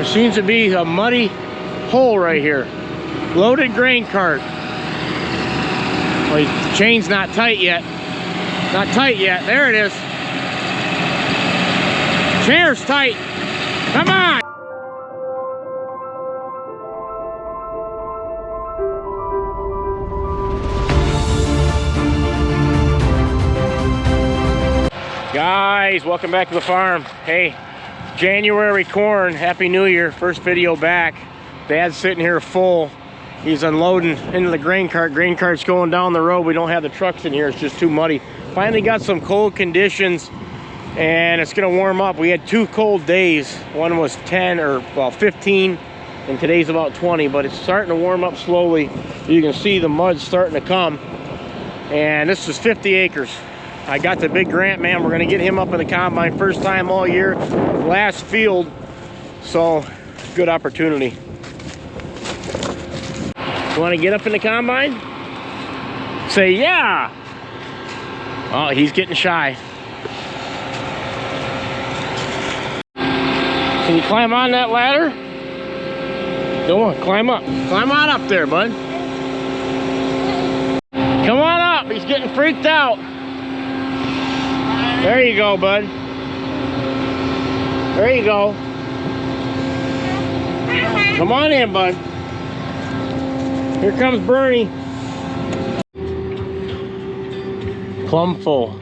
seems to be a muddy hole right here. Loaded grain cart. Well, the chain's not tight yet. Not tight yet. There it is. Chair's tight. Come on. Guys, welcome back to the farm. Hey, January corn, Happy New Year. First video back. Dad's sitting here full. He's unloading into the grain cart. Grain cart's going down the road. We don't have the trucks in here. It's just too muddy. Finally got some cold conditions and it's gonna warm up. We had 2 cold days. One was 10 or well 15 and today's about 20, but it's starting to warm up slowly. You can see the mud starting to come. And this is 50 acres. I got the big grant man. We're gonna get him up in the combine. First time all year, last field. So good opportunity. You wanna get up in the combine? Say yeah. Oh, he's getting shy. Can you climb on that ladder? Go on, climb up. Climb on up there, bud. Come on up, he's getting freaked out. There you go, bud. There you go. Come on in, bud. Here comes Bernie. Plumb full.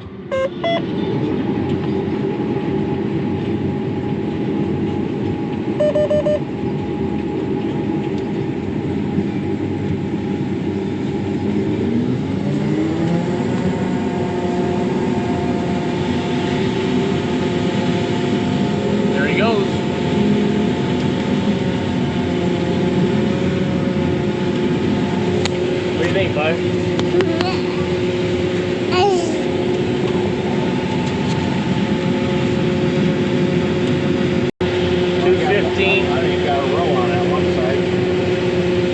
There he goes. What do you think, bud? 215. I think got a row on that one side.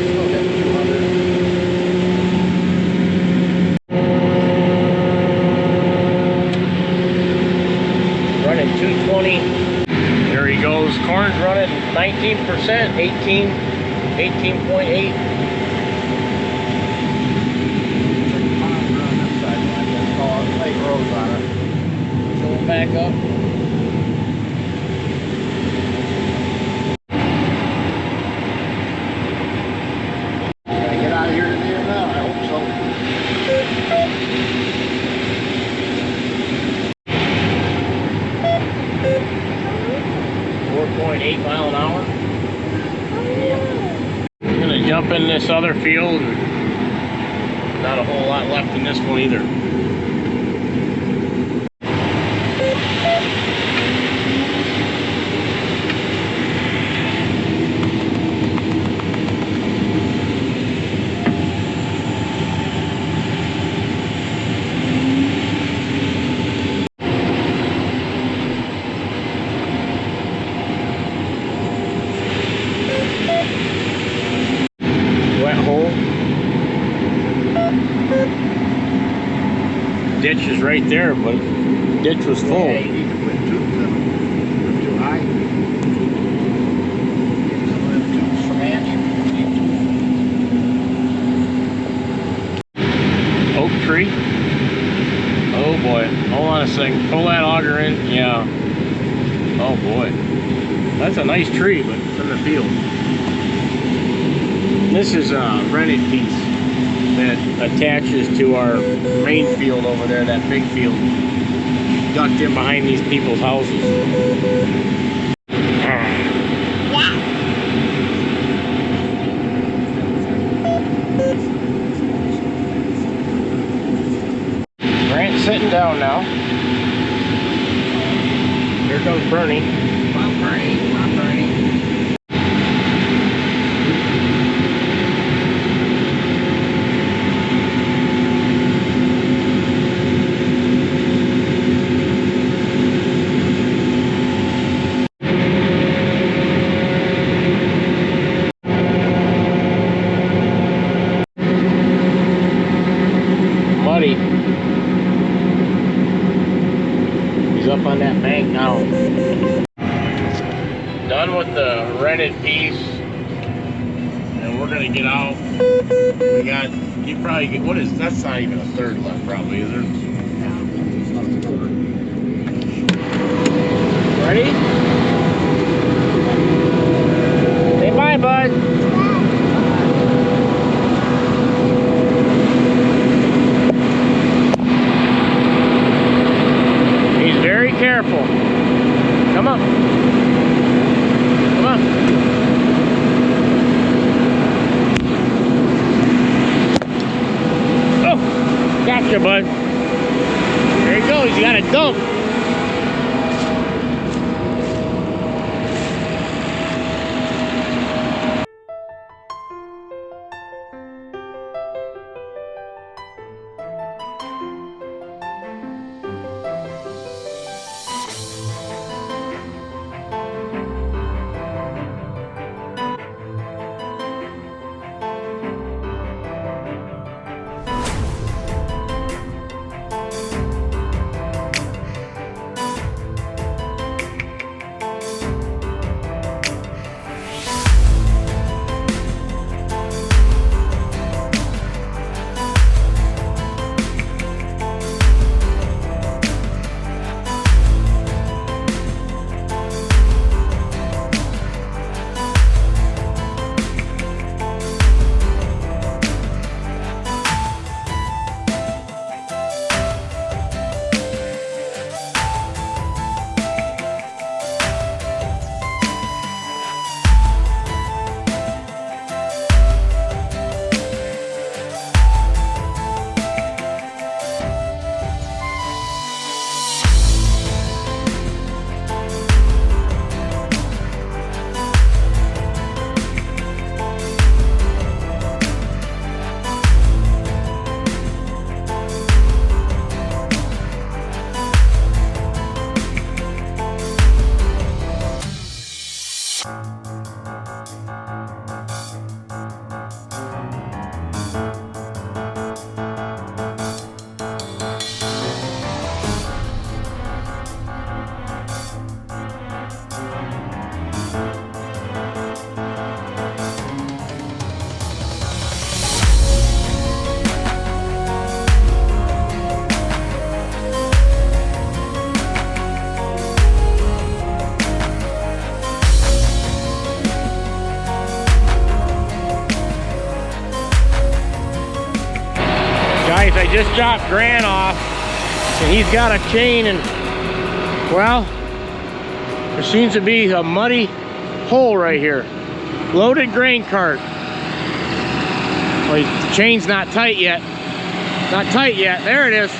Still got 200. Running 220. There he goes. Corn's running 19%, 18.8. Rows on it. Going back up. Can I get out of here today or not? I hope so. 4.8 mile an hour. I'm gonna jump in this other field. Not a whole lot left in this one either. Ditch is right there, but ditch was full. Yeah, you need to put tubes in them. They're too high. Some of them tubes from Andy. Oak tree. Oh boy. Hold on a second. Pull that auger in. Yeah. Oh boy. That's a nice tree, but it's in the field. This is a rented piece that attaches to our main field over there, that big field, ducked in behind these people's houses. Grant's sitting down now. Here comes Bernie. Come on, Bernie. Come on, Bernie. He's up on that bank now. a rented piece, and we're gonna get out. We got, you probably get, what is, that's not even a third left probably, is there? Ready? Say bye, bud. He's very careful. Come on. Come on. Oh, gotcha, bud. There he goes. You got a dump. Guys, I just dropped Grant off, and he's got a chain, and well, there seems to be a muddy hole right here. Loaded grain cart. Well, the chain's not tight yet. Not tight yet. There it is.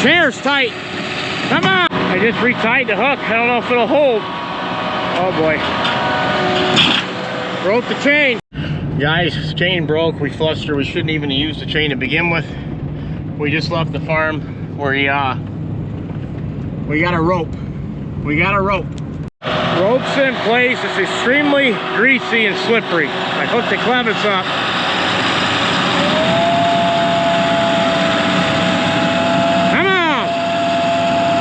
Chair's tight. Come on. I just retied the hook. I don't know if it'll hold. Oh boy. Broke the chain. Guys, chain broke. We flushed her. We shouldn't even have used the chain to begin with. We just left the farm where we got a rope. We got a rope. Rope's in place. It's extremely greasy and slippery. I hooked the clevis up. Come on!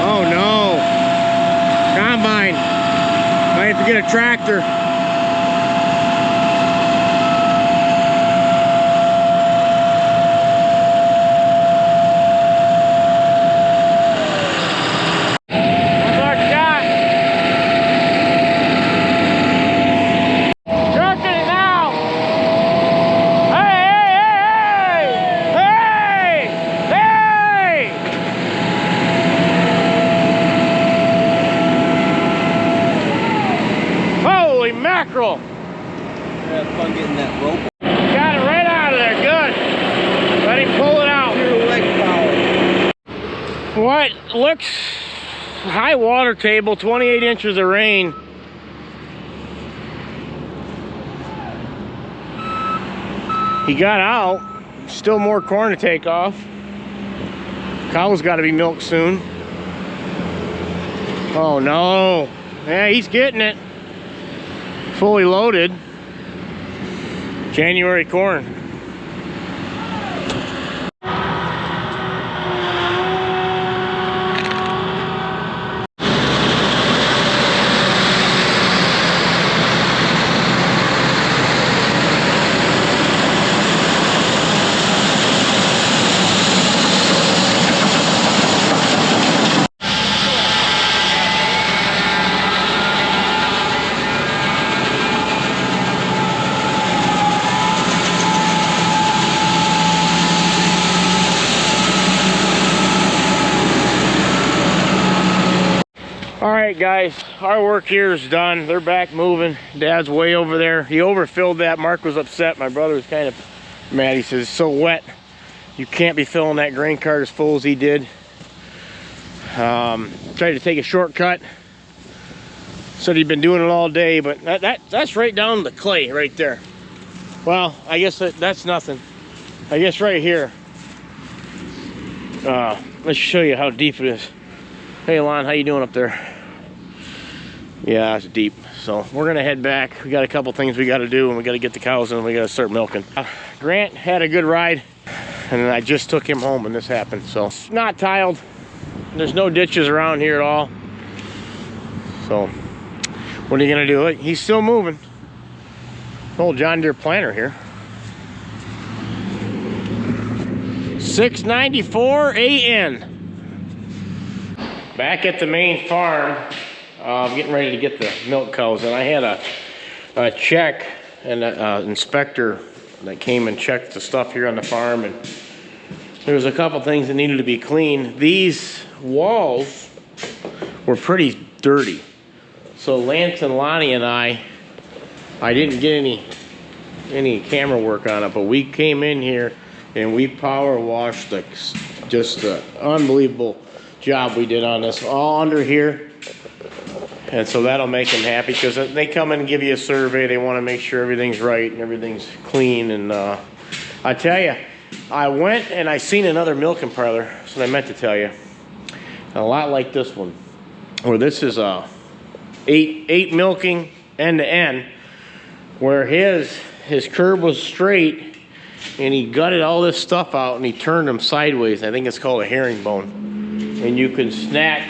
Oh no. Combine. Might have to get a tractor. Mackerel. Have fun getting that rope. Got it right out of there. Good. Let him pull it out. Your leg power. What looks high water table, 28 inches of rain. He got out. Still more corn to take off. Cow's got to be milked soon. Oh no. Yeah, he's getting it. Fully loaded. January corn. right, guys, our work here is done. They're back moving. Dad's way over there. He overfilled that. Mark was upset. My brother was kind of mad. He says, it's so wet. You can't be filling that grain cart as full as he did. Tried to take a shortcut. Said he'd been doing it all day, but that's right down the clay right there. Well, I guess that's nothing. I guess right here. Let's show you how deep it is. Hey, Lon, how you doing up there? Yeah, it's deep. So we're gonna head back. We got a couple things we got to do, and we got to get the cows in. And we got to start milking. Grant had a good ride, and then I just took him home, and this happened. So it's not tiled. There's no ditches around here at all. So what are you gonna do? He's still moving. Old John Deere planter here. 694 AN. Back at the main farm, I'm getting ready to get the milk cows, and I had a check and an inspector that came and checked the stuff here on the farm, and there was a couple things that needed to be cleaned. These walls were pretty dirty, so Lance and Lonnie and I didn't get any camera work on it, but we came in here and we power washed just the unbelievable job we did on this, all under here. And so that'll make them happy, because they come in and give you a survey. They want to make sure everything's right and everything's clean. And I tell you, I went and I seen another milking parlor. That's what I meant to tell you. A lot like this one, where this is eight milking end to end, where his curb was straight, and he gutted all this stuff out and he turned them sideways. I think it's called a herringbone. And you can snack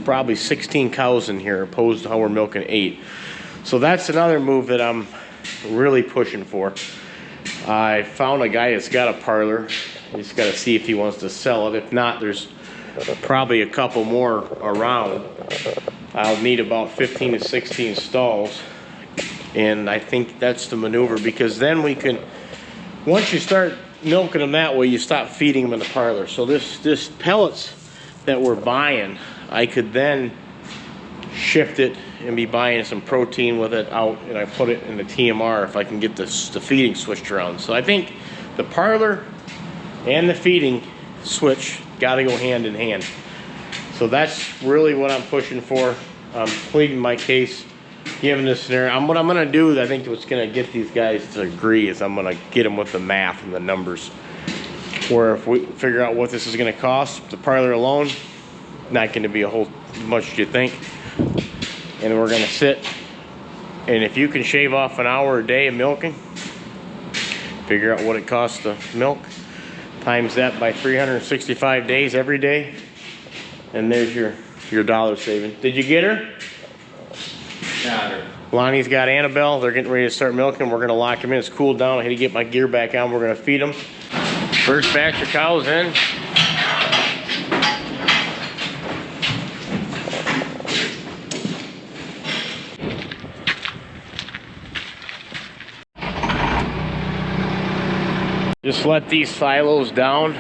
probably 16 cows in here, opposed to how we're milking 8. So that's another move that I'm really pushing for. I found a guy that's got a parlor. He's got to see if he wants to sell it. If not, there's probably a couple more around. I'll need about 15 to 16 stalls. And I think that's the maneuver, because then we can, once you start milking them that way, you stop feeding them in the parlor. So this pellets that we're buying, I could then shift it and be buying some protein with it out, and I put it in the TMR if I can get the feeding switched around. So I think the parlor and the feeding switch got to go hand in hand. So that's really what I'm pushing for. I'm pleading my case, given this scenario. What I'm going to do, I think what's going to get these guys to agree, is I'm going to get them with the math and the numbers. Where if we figure out what this is going to cost, the parlor alone, not going to be a whole much you think. And we're going to sit, and if you can shave off an hour a day of milking, figure out what it costs to milk, times that by 365 days every day, and there's your dollar saving. Did you get her? Got her. Lonnie's got Annabelle. They're getting ready to start milking. We're going to lock them in. It's cooled down. I had to get my gear back on. We're going to feed them. First batch of cows in. Just let these silos down.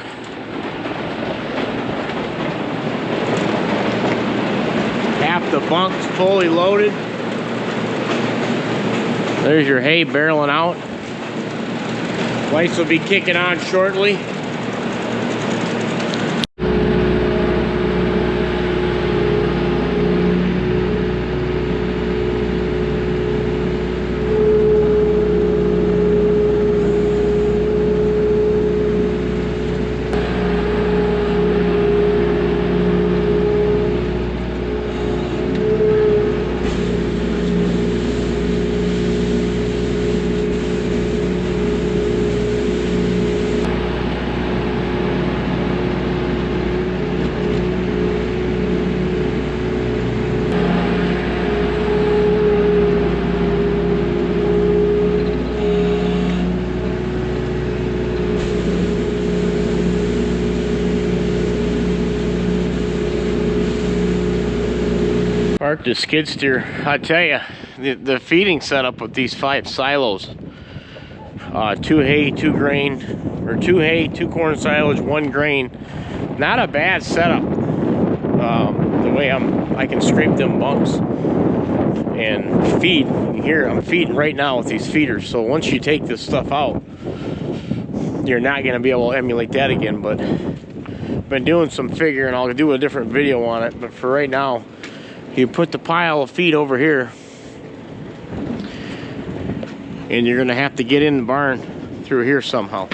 Half the bunk's fully loaded. There's your hay barreling out. Lights will be kicking on shortly. Parked the skid steer. I tell you, the feeding setup with these 5 silos, 2 hay, 2 grain, or 2 hay, 2 corn silage, 1 grain. Not a bad setup. The way I can scrape them bunks and feed. Here I'm feeding right now with these feeders. So once you take this stuff out, you're not going to be able to emulate that again. But I've been doing some figuring. I'll do a different video on it. But for right now, you put the pile of feed over here, and you're going to have to get in the barn through here somehow.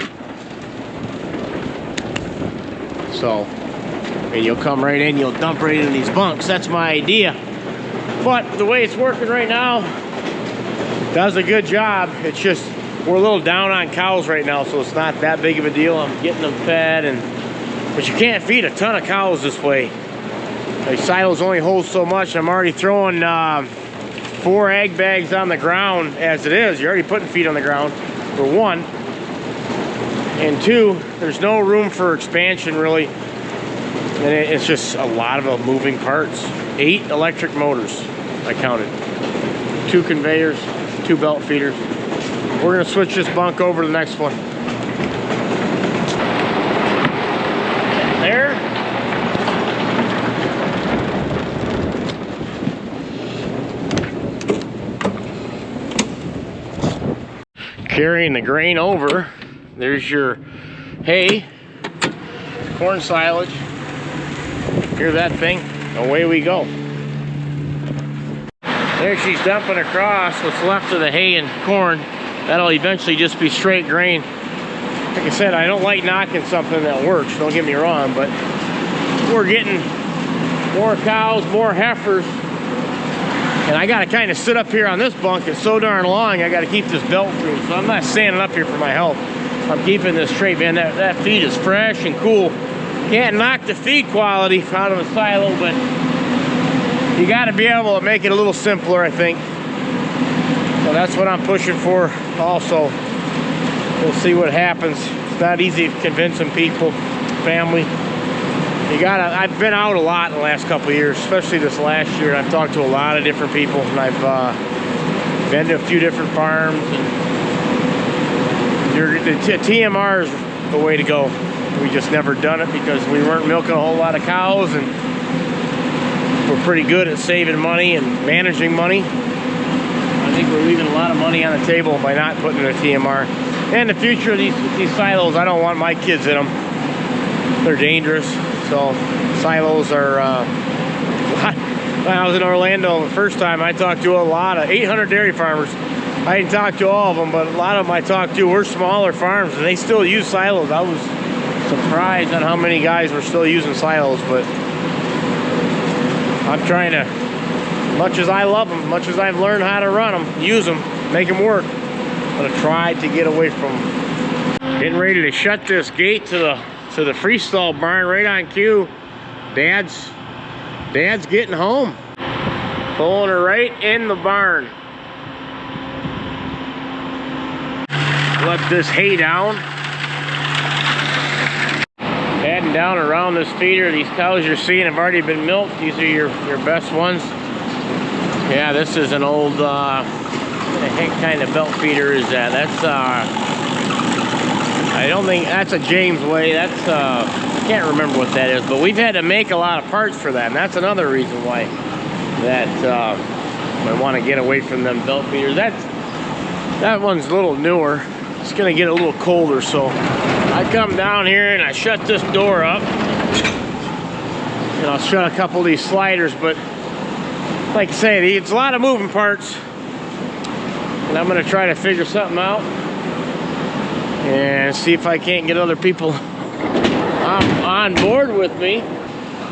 So, and you'll come right in, you'll dump right in these bunks. That's my idea. But the way it's working right now, does a good job. It's just, we're a little down on cows right now, so it's not that big of a deal. I'm getting them fed, but you can't feed a ton of cows this way. The silos only hold so much. I'm already throwing 4 egg bags on the ground as it is. You're already putting feed on the ground, for one. And 2, there's no room for expansion really. And it's just a lot of moving parts. 8 electric motors, I counted. 2 conveyors, 2 belt feeders. We're gonna switch this bunk over to the next one. There. Carrying the grain over. There's your hay, corn silage. Hear that thing? Away we go. There she's dumping across what's left of the hay and corn. That'll eventually just be straight grain. Like I said, I don't like knocking something that works, don't get me wrong, but we're getting more cows, more heifers. And I gotta kind of sit up here on this bunk. It's so darn long, I gotta keep this belt through. So I'm not standing up here for my health. I'm keeping this straight, man. That feed is fresh and cool. Can't knock the feed quality out of a silo, but you got to be able to make it a little simpler, I think. So that's what I'm pushing for also. We'll see what happens. It's not easy convincing people, family. I've been out a lot in the last couple of years, especially this last year. I've talked to a lot of different people, and I've been to a few different farms. And the TMR is the way to go. We just never done it because we weren't milking a whole lot of cows, and we're pretty good at saving money and managing money. I think we're leaving a lot of money on the table by not putting in a TMR. And the future of these silos, I don't want my kids in them. They're dangerous. So silos are, when I was in Orlando the first time, I talked to a lot of 800 dairy farmers. I didn't talk to all of them, but a lot of them I talked to were smaller farms, and they still use silos. I was surprised on how many guys were still using silos, but I'm trying to, much as I love them, much as I've learned how to run them, use them, make them work, I'm gonna try to get away from them. Getting ready to shut this gate to the freestall barn right on cue. Dad's getting home. Pulling her right in the barn. Let this hay down. Heading down around this feeder. These cows you're seeing have already been milked. These are your best ones. Yeah, this is an old, what the heck kind of belt feeder is that? That's, I don't think, that's a James Way. That's, I can't remember what that is, but we've had to make a lot of parts for that, and that's another reason why that I want to get away from them belt feeders. That one's a little newer. It's gonna get a little colder, so I come down here and I shut this door up, and I'll shut a couple of these sliders. But like I say, it's a lot of moving parts, and I'm gonna try to figure something out and see if I can't get other people on board with me.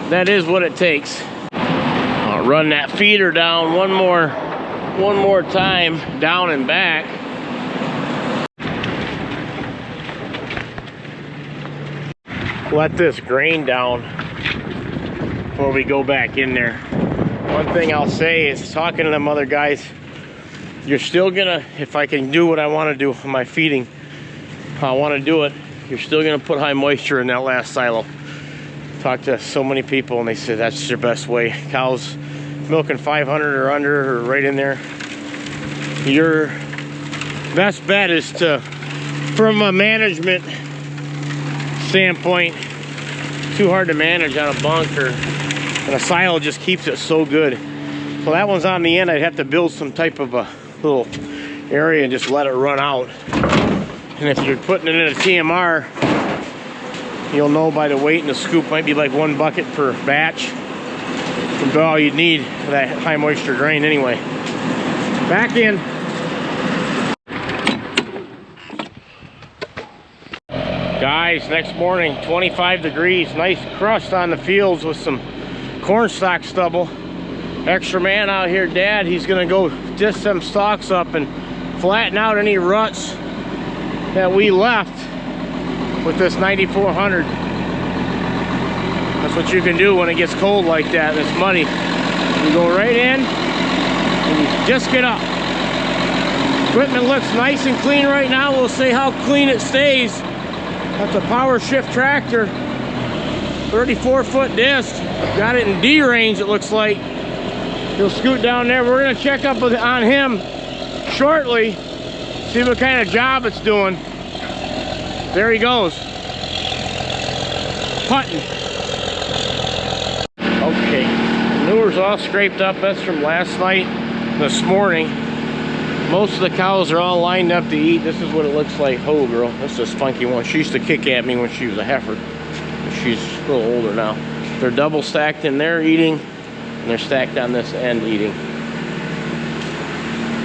That is what it takes. I'll run that feeder down one more time, down and back. Let this grain down before we go back in there. One thing I'll say is, talking to them other guys, you're still gonna, if I can do what I want to do for my feeding, I want to do it, you're still gonna put high moisture in that last silo. Talked to so many people and they said that's your best way. Cows milking 500 or under, or right in there, your best bet is to, from a management standpoint, too hard to manage on a bunk or And a silo just keeps it so good. So that one's on the end. I'd have to build some type of a little area and just let it run out. And if you're putting it in a TMR, you'll know by the weight, and the scoop might be like 1 bucket per batch. About all you'd need for that high moisture grain anyway. Back in. Guys, next morning, 25 degrees, nice crust on the fields with some corn stalk stubble. Extra man out here, Dad, he's gonna go disc some stalks up and flatten out any ruts that we left with this 9400. That's what you can do when it gets cold like that, and it's muddy. You go right in and you disc it up. Equipment looks nice and clean right now. We'll see how clean it stays. That's a power shift tractor, 34-foot disc. Got it in D range, it looks like. He'll scoot down there. We're gonna check up on him shortly, see what kind of job it's doing. There he goes, putting. Okay, manure's all scraped up. That's from last night, this morning. Most of the cows are all lined up to eat. This is what it looks like. Oh, girl, that's this funky one. She used to kick at me when she was a heifer. She's a little older now. They're double stacked in there eating, and they're stacked on this end eating.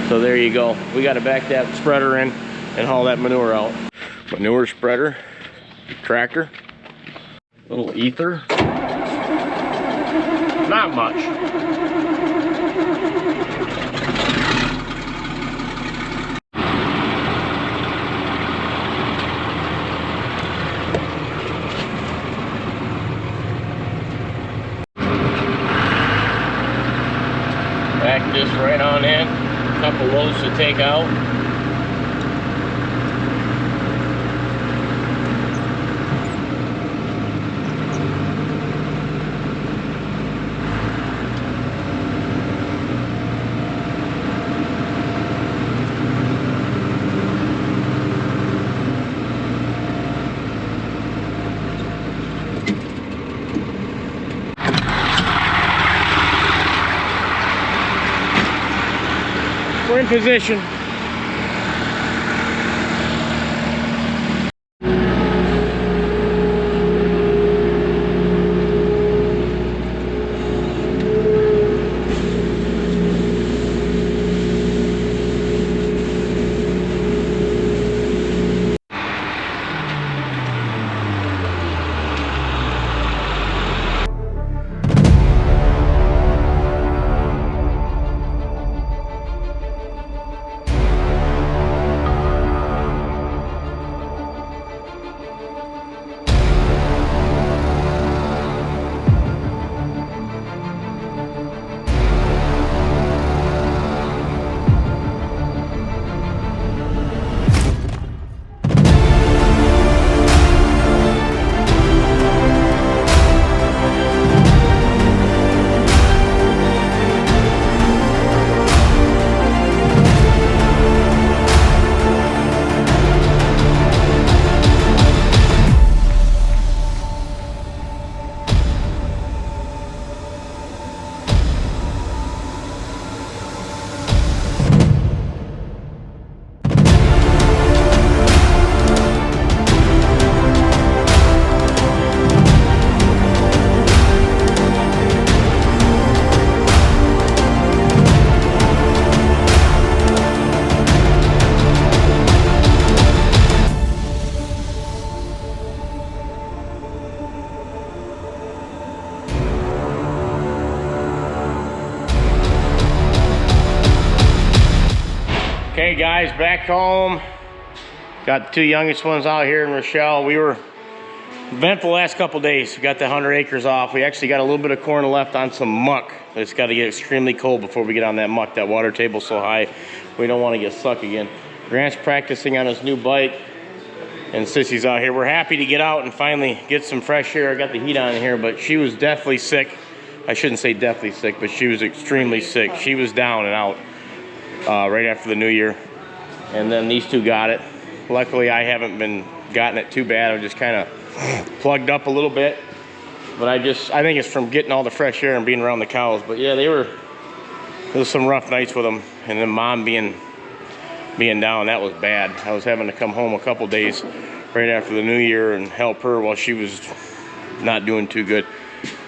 So there you go. We got to back that spreader in and haul that manure out. Manure spreader, tractor, little ether. Not much. Back this right on in. A couple loads to take out. We're in position. Okay guys, back home. Got the two youngest ones out here in Rochelle. We were eventful the last couple days. We got the 100 acres off. We actually got a little bit of corn left on some muck. It's got to get extremely cold before we get on that muck. That water table's so high, we don't want to get stuck again. Grant's practicing on his new bike, and Sissy's out here. We're happy to get out and finally get some fresh air. I got the heat on here, but she was deathly sick. I shouldn't say deathly sick, but she was extremely sick. She was down and out right after the new year. And then these two got it. Luckily, I haven't gotten it too bad. I'm just kind of plugged up a little bit. But I think it's from getting all the fresh air and being around the cows. But yeah, there was some rough nights with them, and then mom being down, that was bad. I was having to come home a couple days right after the new year and help her while she was not doing too good.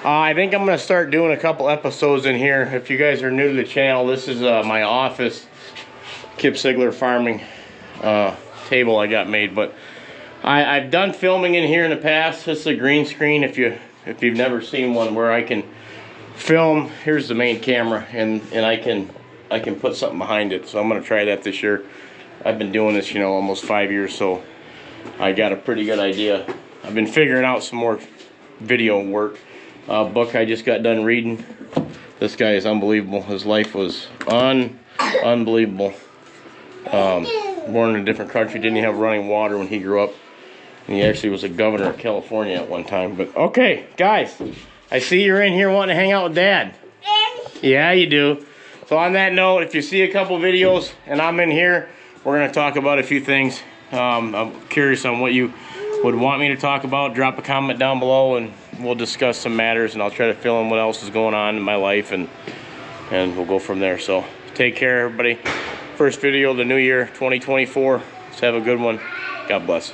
I think I'm gonna start doing a couple episodes in here. If you guys are new to the channel, this is my office Kip Siegler farming table I got made. But I've done filming in here in the past. This is a green screen if you've never seen one where I can film. Here's the main camera, and I can put something behind it. So I'm gonna try that this year. I've been doing this, you know, almost 5 years, so I got a pretty good idea. I've been figuring out some more video work. Book I just got done reading. This guy is unbelievable. His life was unbelievable. Born in a different country, didn't even have running water when he grew up. And he actually was a governor of California at one time. But okay, guys, I see you're in here wanting to hang out with Dad. Yeah, you do. So on that note, if you see a couple videos and I'm in here, we're going to talk about a few things. I'm curious on what you would want me to talk about. Drop a comment down below and we'll discuss some matters, and I'll try to fill in what else is going on in my life, and we'll go from there. So take care, everybody. First video of the new year, 2024. Let's have a good one. God bless.